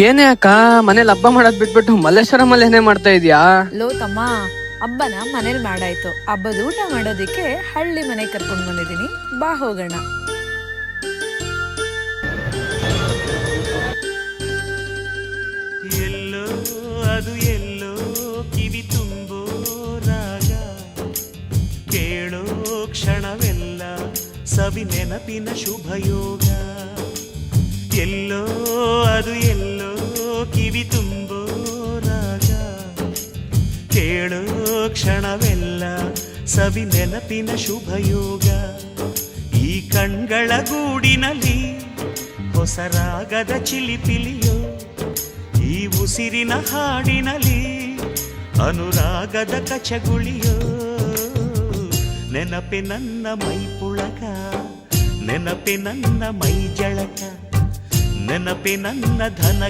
ಏನೇ ಅಕ್ಕ ಮನೇಲಿ ಹಬ್ಬ ಮಾಡೋದ್ ಬಿಟ್ಬಿಟ್ಟು ಮಲ್ಲೇಶ್ವರಮಲ್ಲಿ ಏನೇ ಮಾಡ್ತಾ ಇದೀಯಾ? ಲೋ ತಮ್ಮ, ಹಬ್ಬನ ಮನೇಲಿ ಮಾಡಾಯ್ತು. ಹಬ್ಬದ ಊಟ ಮಾಡೋದಿಕ್ಕೆ ಹಳ್ಳಿ ಮನೆ ಕರ್ಕೊಂಡ್ ಬಂದಿದ್ದೀನಿ, ಬಾ ಹೋಗೋಣ. ಎಲ್ಲೋ ಅದು ಎಲ್ಲೋ ಕಿವಿ ತುಂಬೋ ರಾಗ, ಕೇಳೋ ಕ್ಷಣವೆಲ್ಲ ಸವಿ ನೆನಪಿನ ಶುಭಯೋಗ. ಎಲ್ಲೋ ಅದು ಎಲ್ಲೋ ಕಿವಿ ತುಂಬೋ ರಾಗ, ಕೇಳೋ ಕ್ಷಣವೆಲ್ಲ ಸವಿ ನೆನಪಿನ ಶುಭಯೋಗ. ಈ ಕಣ್ಗಳ ಗೂಡಿನಲ್ಲಿ ಹೊಸ ರಾಗದ ಚಿಲಿಪಿಲಿಯೋ, ಈ ಉಸಿರಿನ ಹಾಡಿನಲ್ಲಿ ಅನುರಾಗದ ಕಚಗುಳಿಯೋ. ನೆನಪೆ ನನ್ನ ಮೈ ಪುಳಕ, ನೆನಪೆ ನನ್ನ ಮೈ ಜಳಕ, ನೆನಪೆ ನನ್ನ ಧನ